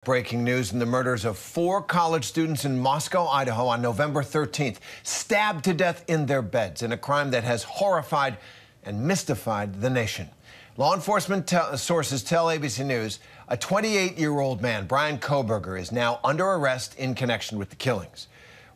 Breaking news in the murders of 4 college students in Moscow, Idaho on November 13th, stabbed to death in their beds in a crime that has horrified and mystified the nation. Law enforcement sources tell ABC News a 28-year-old man, Bryan Kohberger, is now under arrest in connection with the killings.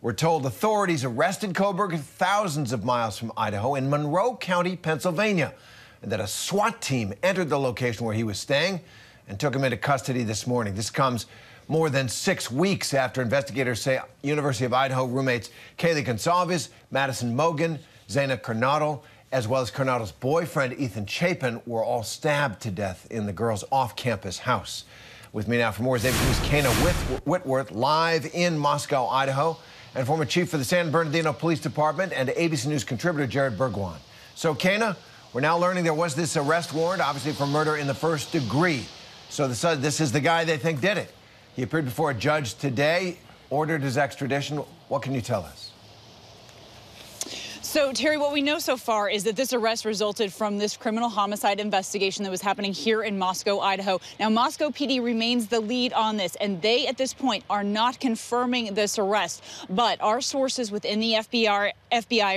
We're told authorities arrested Kohberger thousands of miles from Idaho in Monroe County, Pennsylvania, and that a SWAT team entered the location where he was staying and took him into custody this morning. This comes more than 6 weeks after investigators say University of Idaho roommates Kaylee Gonsalves, Madison Mogan, Zaina Kernodle, as well as Kernodle's boyfriend Ethan Chapin were all stabbed to death in the girl's off-campus house. With me now for more is ABC News' Kana Whitworth, live in Moscow, Idaho, and former chief of the San Bernardino Police Department and ABC News contributor Jared Bergwan. So, Kana, we're now learning there was this arrest warrant, obviously for murder in the first degree. So this is the guy they think did it. He appeared before a judge today, ordered his extradition. What can you tell us? So, Terry, what we know so far is that this arrest resulted from this criminal homicide investigation that was happening here in Moscow, Idaho. Now, Moscow PD remains the lead on this, and they, at this point, are not confirming this arrest. But our sources within the FBI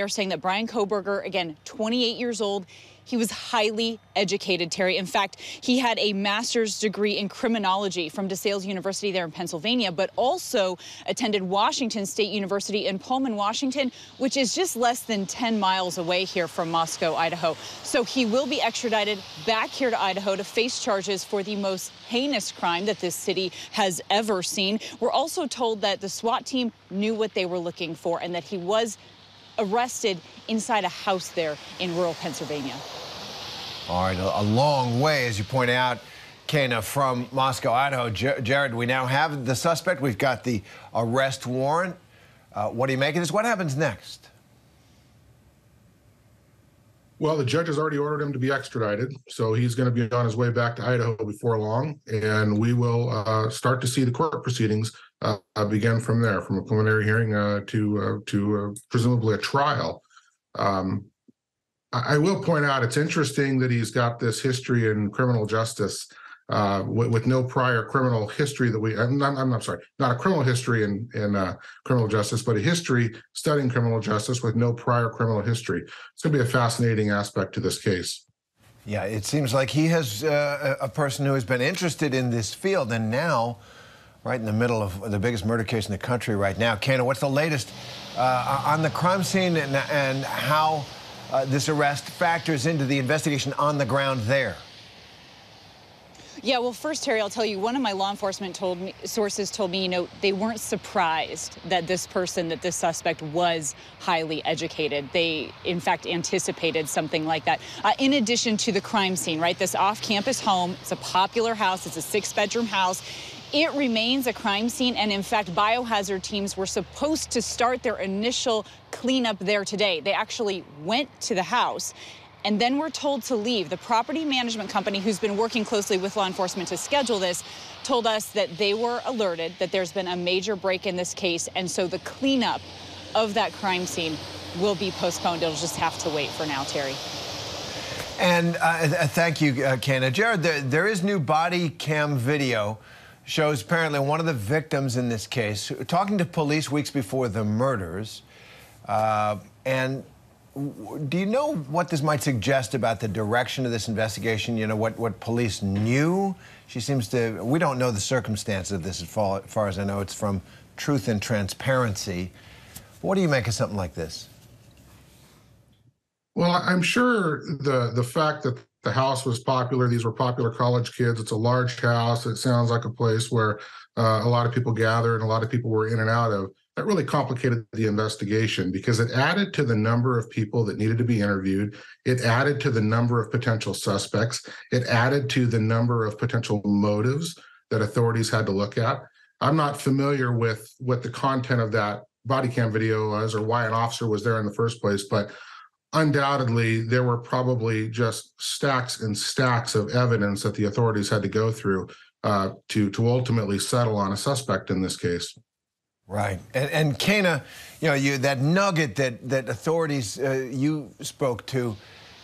are saying that Bryan Kohberger, again, 28 years old, he was highly educated, Terry. In fact, he had a master's degree in criminology from DeSales University there in Pennsylvania, but also attended Washington State University in Pullman, Washington, which is just less than 10 miles away here from Moscow, Idaho. So he will be extradited back here to Idaho to face charges for the most heinous crime that this city has ever seen. We're also told that the SWAT team knew what they were looking for and that he was arrested inside a house there in rural Pennsylvania. All right, a long way, as you point out, Kana, from Moscow, Idaho. Jared, we now have the suspect. We've got the arrest warrant. What do you make of this? What happens next? Well, the judge has already ordered him to be extradited, so he's going to be on his way back to Idaho before long, and we will start to see the court proceedings begin from there, from a preliminary hearing to presumably a trial. I will point out it's interesting that he's got this history in criminal justice with no prior criminal history that I'm sorry, not a criminal history in criminal justice, but a history studying criminal justice with no prior criminal history. It's going to be a fascinating aspect to this case. Yeah, it seems like he has a person who has been interested in this field, and now, right in the middle of the biggest murder case in the country right now. Kana, what's the latest on the crime scene and how this arrest factors into the investigation on the ground there? Yeah, well, first, Terry, I'll tell you, one of my law enforcement sources told me, they weren't surprised that this suspect was highly educated. They, in fact, anticipated something like that. In addition to the crime scene, right, this off-campus home, it's a popular house, it's a 6-bedroom house. It remains a crime scene, and in fact, biohazard teams were supposed to start their initial cleanup there today. They actually went to the house and then were told to leave. The property management company, who's been working closely with law enforcement to schedule this, told us that they were alerted that there's been a major break in this case, and so the cleanup of that crime scene will be postponed. It'll just have to wait for now, Terry. And thank you, Kana. Jared, there is new body cam video. Shows apparently one of the victims in this case talking to police weeks before the murders. And do you know what this might suggest about the direction of this investigation? You know, what police knew? She seems to, we don't know the circumstances of this as far as I know. It's from Truth and Transparency. What do you make of something like this? Well, I'm sure the fact that the house was popular, these were popular college kids, it's a large house, it sounds like a place where a lot of people gather and a lot of people were in and out of, that really complicated the investigation because it added to the number of people that needed to be interviewed. It added to the number of potential suspects. It added to the number of potential motives that authorities had to look at. I'm not familiar with what the content of that body cam video was or why an officer was there in the first place, but undoubtedly, there were probably just stacks and stacks of evidence that the authorities had to go through to ultimately settle on a suspect in this case. Right. And Kana, that nugget that authorities you spoke to,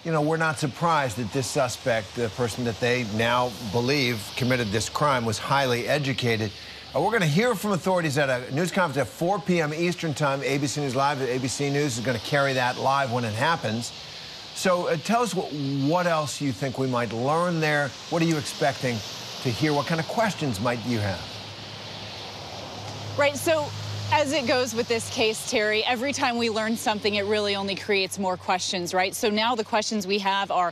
we're not surprised that this suspect, the person that they now believe committed this crime, was highly educated. We're going to hear from authorities at a news conference at 4 p.m. Eastern Time. ABC News Live at ABC News is going to carry that live when it happens. So tell us what else you think we might learn there. What are you expecting to hear? What kind of questions might you have? Right, so as it goes with this case, Terry, every time we learn something, it really only creates more questions, right? So now the questions we have are,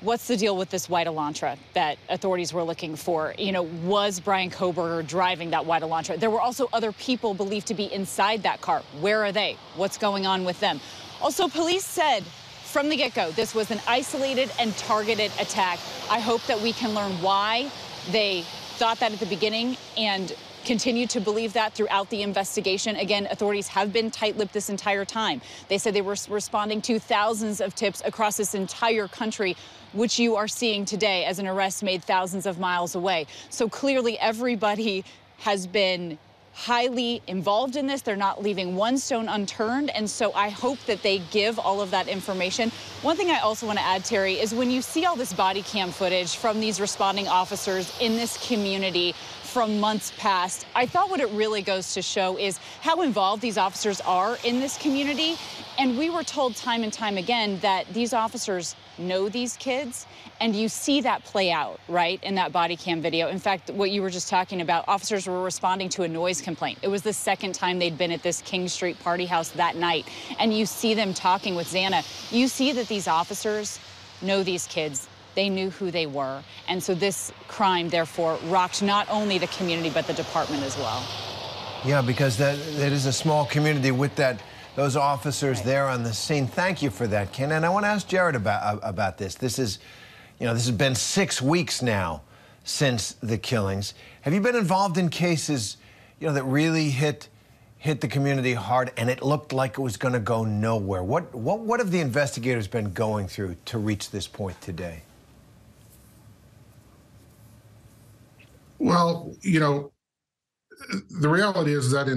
what's the deal with this white Elantra that authorities were looking for? Was Bryan Kohberger driving that white Elantra? There were also other people believed to be inside that car. Where are they? What's going on with them? Also, police said from the get-go, this was an isolated and targeted attack. I hope that we can learn why they thought that at the beginning and continue to believe that throughout the investigation. Again, authorities have been tight-lipped this entire time. They said they were responding to thousands of tips across this entire country, which you are seeing today as an arrest made thousands of miles away. So clearly everybody has been highly involved in this. They're not leaving one stone unturned. And so I hope that they give all of that information. One thing I also want to add, Terry, is when you see all this body cam footage from these responding officers in this community from months past, I thought what it really goes to show is how involved these officers are in this community. And we were told time and time again that these officers know these kids, and you see that play out, right, in that body cam video. In fact, what you were just talking about, officers were responding to a noise complaint. It was the second time they'd been at this King Street party house that night. And you see them talking with Xana. You see that these officers know these kids. They knew who they were. And so this crime, therefore, rocked not only the community, but the department as well. Yeah, because that is a small community with those officers Right there on the scene. Thank you for that, Ken. And I want to ask Jared about this. This has been 6 weeks now since the killings. Have you been involved in cases, that really hit the community hard, and it looked like it was going to go nowhere? What have the investigators been going through to reach this point today? Well, the reality is that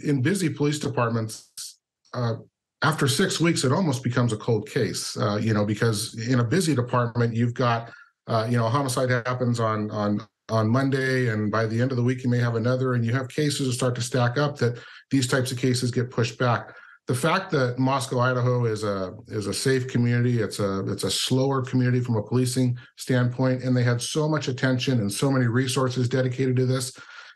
in busy police departments, after 6 weeks, it almost becomes a cold case, because in a busy department, you've got, a homicide happens on Monday, and by the end of the week, you may have another, and you have cases that start to stack up that these types of cases get pushed back. The fact that Moscow, Idaho is a safe community, it's a slower community from a policing standpoint, and they had so much attention and so many resources dedicated to this,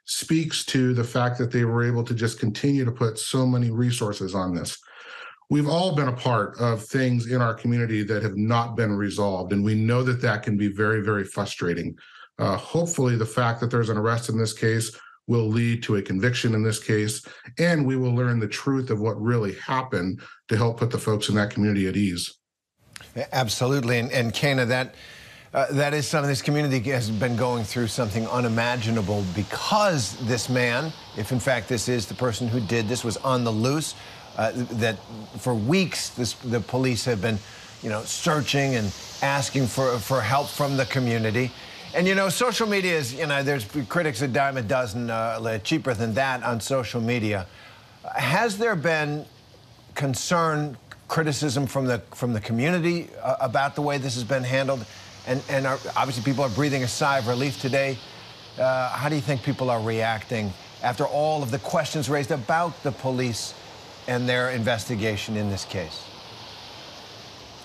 speaks to the fact that they were able to just continue to put so many resources on this. We've all been a part of things in our community that have not been resolved, and we know that that can be very, very frustrating. Hopefully, the fact that there's an arrest in this case will lead to a conviction in this case, and we will learn the truth of what really happened to help put the folks in that community at ease. Absolutely, and Kana, that is something. This community has been going through something unimaginable because this man, if in fact this is the person who did this, was on the loose. That for weeks the police have been, searching and asking for help from the community. And social media is, there's critics a dime a dozen, cheaper than that on social media. Has there been concern, criticism from the community about the way this has been handled? And obviously people are breathing a sigh of relief today. How do you think people are reacting after all of the questions raised about the police and their investigation in this case?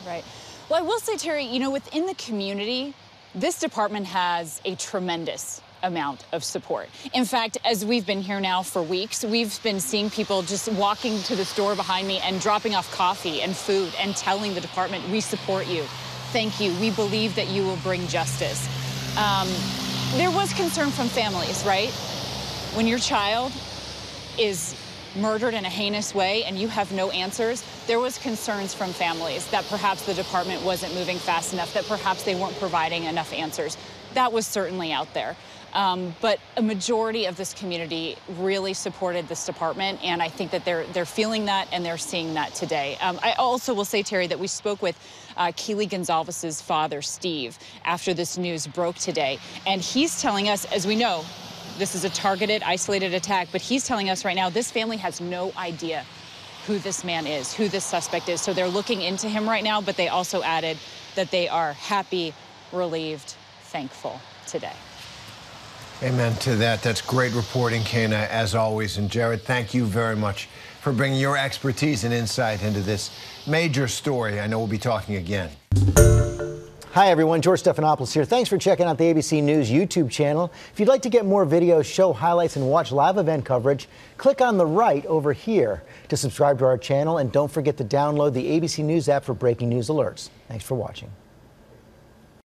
Right. Well, I will say, Terry, within the community, this department has a tremendous amount of support. In fact, as we've been here now for weeks, we've been seeing people just walking to the store behind me and dropping off coffee and food and telling the department, we support you. Thank you. We believe that you will bring justice. There was concern from families, right? When your child is murdered in a heinous way and you have no answers, there was concerns from families that perhaps the department wasn't moving fast enough, that perhaps they weren't providing enough answers. That was certainly out there. But a majority of this community really supported this department, and I think that they're feeling that and they're seeing that today. I also will say, Terry, that we spoke with Keely Gonzalez's father, Steve, after this news broke today, and he's telling us, as we know, this is a targeted, isolated attack, but he's telling us right now this family has no idea who this man is, who this suspect is. So they're looking into him right now, but they also added that they are happy, relieved, thankful today. Amen to that. That's great reporting, Kana, as always. And Jared, thank you very much for bringing your expertise and insight into this major story. I know we'll be talking again. Hi, everyone. George Stephanopoulos here. Thanks for checking out the ABC News YouTube channel. If you'd like to get more videos, show highlights, and watch live event coverage, click on the right over here to subscribe to our channel. And don't forget to download the ABC News app for breaking news alerts. Thanks for watching.